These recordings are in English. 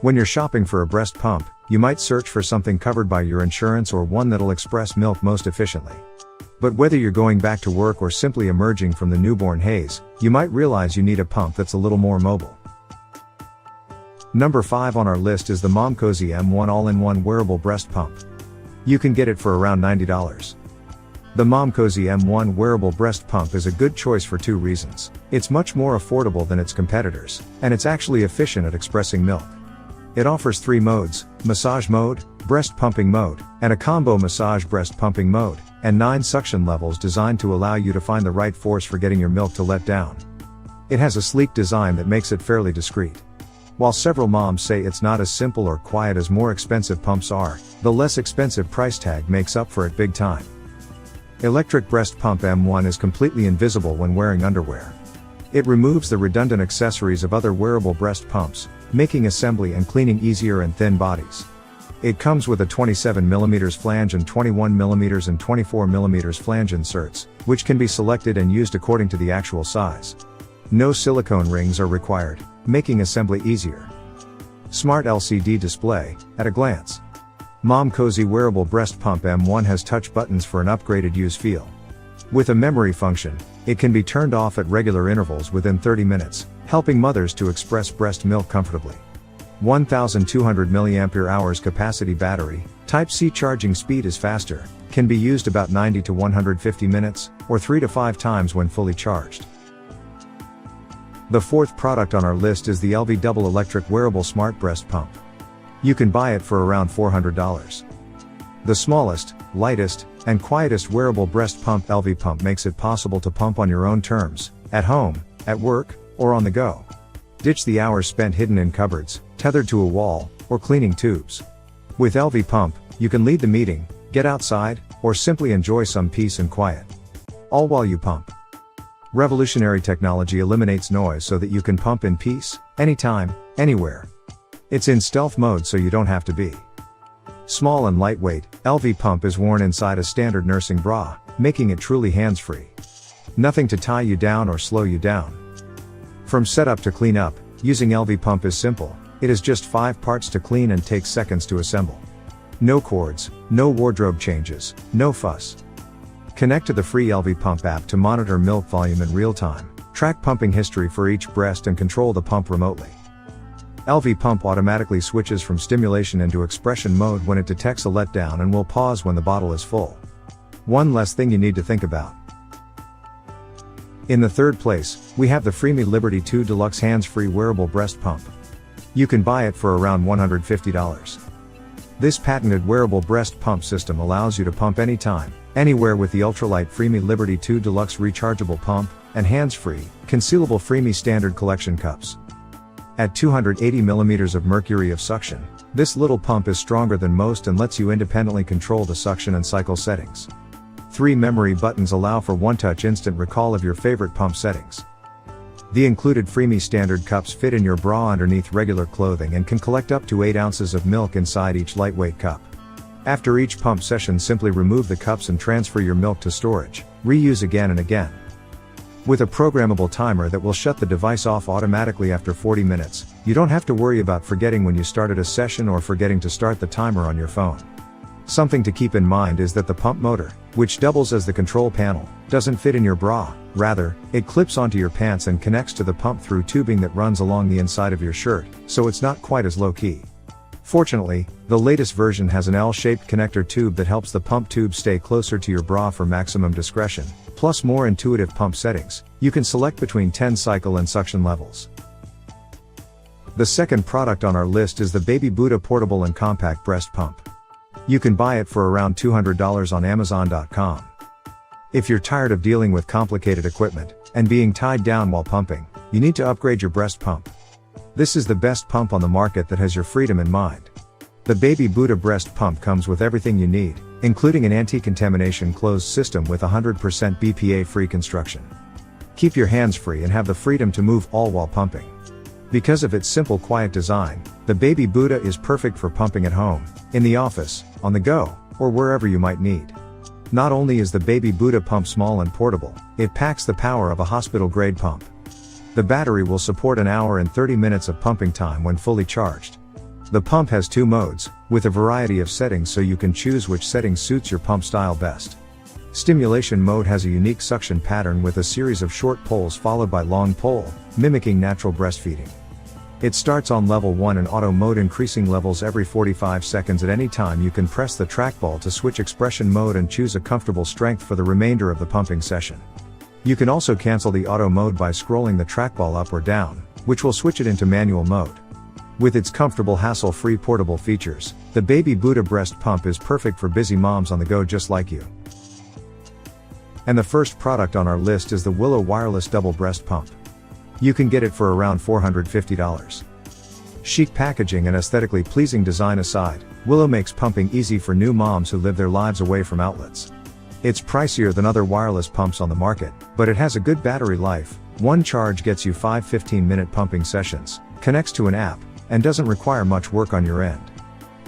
When you're shopping for a breast pump, you might search for something covered by your insurance or one that'll express milk most efficiently. But whether you're going back to work or simply emerging from the newborn haze, you might realize you need a pump that's a little more mobile. Number 5 on our list is the MomCozy M1 all-in-one wearable breast pump. You can get it for around $90. The MomCozy M1 wearable breast pump is a good choice for 2 reasons. It's much more affordable than its competitors, and it's actually efficient at expressing milk. It offers 3 modes: massage mode, breast pumping mode, and a combo massage breast pumping mode, and 9 suction levels designed to allow you to find the right force for getting your milk to let down. It has a sleek design that makes it fairly discreet. While several moms say it's not as simple or quiet as more expensive pumps are, the less expensive price tag makes up for it big time. Electric breast pump M1 is completely invisible when wearing underwear. It removes the redundant accessories of other wearable breast pumps, making assembly and cleaning easier in thin bodies. It comes with a 27mm flange and 21mm and 24mm flange inserts, which can be selected and used according to the actual size. No silicone rings are required, making assembly easier. Smart LCD display, at a glance. MomCozy Wearable Breast Pump M1 has touch buttons for an upgraded use feel. With a memory function, it can be turned off at regular intervals within 30 minutes, helping mothers to express breast milk comfortably. 1200 mAh capacity battery, Type-C charging speed is faster, can be used about 90 to 150 minutes, or 3 to 5 times when fully charged. The 4th product on our list is the Elvie Double Electric Wearable Smart Breast Pump. You can buy it for around $400. The smallest, lightest, and quietest wearable breast pump Elvie pump makes it possible to pump on your own terms, at home, at work, or on the go. Ditch the hours spent hidden in cupboards, tethered to a wall, or cleaning tubes. With Elvie pump, you can lead the meeting, get outside, or simply enjoy some peace and quiet. All while you pump. Revolutionary technology eliminates noise so that you can pump in peace, anytime, anywhere. It's in stealth mode so you don't have to be. Small and lightweight, Elvie pump is worn inside a standard nursing bra, making it truly hands-free. Nothing to tie you down or slow you down. From setup to clean up, using Elvie pump is simple. It is just 5 parts to clean and takes seconds to assemble. No cords, no wardrobe changes, no fuss. Connect to the free Elvie pump app to monitor milk volume in real time, track pumping history for each breast and control the pump remotely. Elvie pump automatically switches from stimulation into expression mode when it detects a letdown and will pause when the bottle is full. One less thing you need to think about. In the 3rd place, we have the Freemie Liberty 2 Deluxe hands-free wearable breast pump. You can buy it for around $150. This patented wearable breast pump system allows you to pump anytime, anywhere with the ultralight Freemie Liberty 2 Deluxe rechargeable pump, and hands-free, concealable Freemie standard collection cups. At 280 mm of mercury of suction, this little pump is stronger than most and lets you independently control the suction and cycle settings. 3 memory buttons allow for one-touch instant recall of your favorite pump settings. The included Freemie standard cups fit in your bra underneath regular clothing and can collect up to 8 ounces of milk inside each lightweight cup. After each pump session, simply remove the cups and transfer your milk to storage. Reuse again and again. With a programmable timer that will shut the device off automatically after 40 minutes, you don't have to worry about forgetting when you started a session or forgetting to start the timer on your phone. Something to keep in mind is that the pump motor, which doubles as the control panel, doesn't fit in your bra. Rather, it clips onto your pants and connects to the pump through tubing that runs along the inside of your shirt, so it's not quite as low-key. Fortunately, the latest version has an L-shaped connector tube that helps the pump tube stay closer to your bra for maximum discretion, plus more intuitive pump settings. You can select between 10 cycle and suction levels. The 2nd product on our list is the BabyBuddha portable and compact breast pump. You can buy it for around $200 on Amazon.com. If you're tired of dealing with complicated equipment and being tied down while pumping, you need to upgrade your breast pump. This is the best pump on the market that has your freedom in mind. The BabyBuddha breast pump comes with everything you need, including an anti-contamination closed system with 100% BPA-free construction. Keep your hands free and have the freedom to move all while pumping. Because of its simple, quiet design, the BabyBuddha is perfect for pumping at home, in the office, on the go, or wherever you might need. Not only is the BabyBuddha pump small and portable, it packs the power of a hospital-grade pump. The battery will support an hour and 30 minutes of pumping time when fully charged. The pump has 2 modes, with a variety of settings so you can choose which setting suits your pump style best. Stimulation mode has a unique suction pattern with a series of short pulls followed by long pull, mimicking natural breastfeeding. It starts on level 1 in auto mode, increasing levels every 45 seconds. At any time you can press the trackball to switch expression mode and choose a comfortable strength for the remainder of the pumping session. You can also cancel the auto mode by scrolling the trackball up or down, which will switch it into manual mode. With its comfortable hassle-free portable features, the BabyBuddha breast pump is perfect for busy moms on the go just like you. And the first product on our list is the Willow wireless double breast pump. You can get it for around $450. Chic packaging and aesthetically pleasing design aside, Willow makes pumping easy for new moms who live their lives away from outlets. It's pricier than other wireless pumps on the market, but it has a good battery life. One charge gets you 5 15-minute pumping sessions, connects to an app, and doesn't require much work on your end.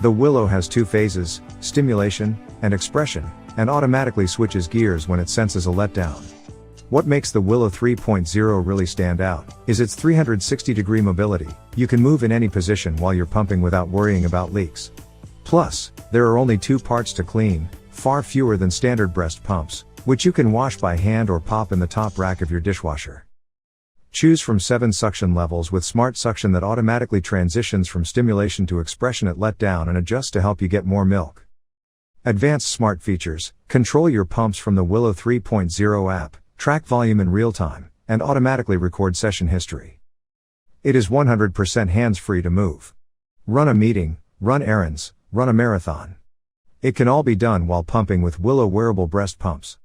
The Willow has 2 phases, stimulation and expression, and automatically switches gears when it senses a letdown. What makes the Willow 3.0 really stand out is its 360-degree mobility. You can move in any position while you're pumping without worrying about leaks. Plus, there are only 2 parts to clean, far fewer than standard breast pumps, which you can wash by hand or pop in the top rack of your dishwasher. Choose from 7 suction levels with smart suction that automatically transitions from stimulation to expression at letdown and adjusts to help you get more milk. Advanced smart features: control your pumps from the Willow 3.0 app, track volume in real time, and automatically record session history. It is 100% hands-free to move. Run a meeting, run errands, run a marathon. It can all be done while pumping with Willow wearable breast pumps.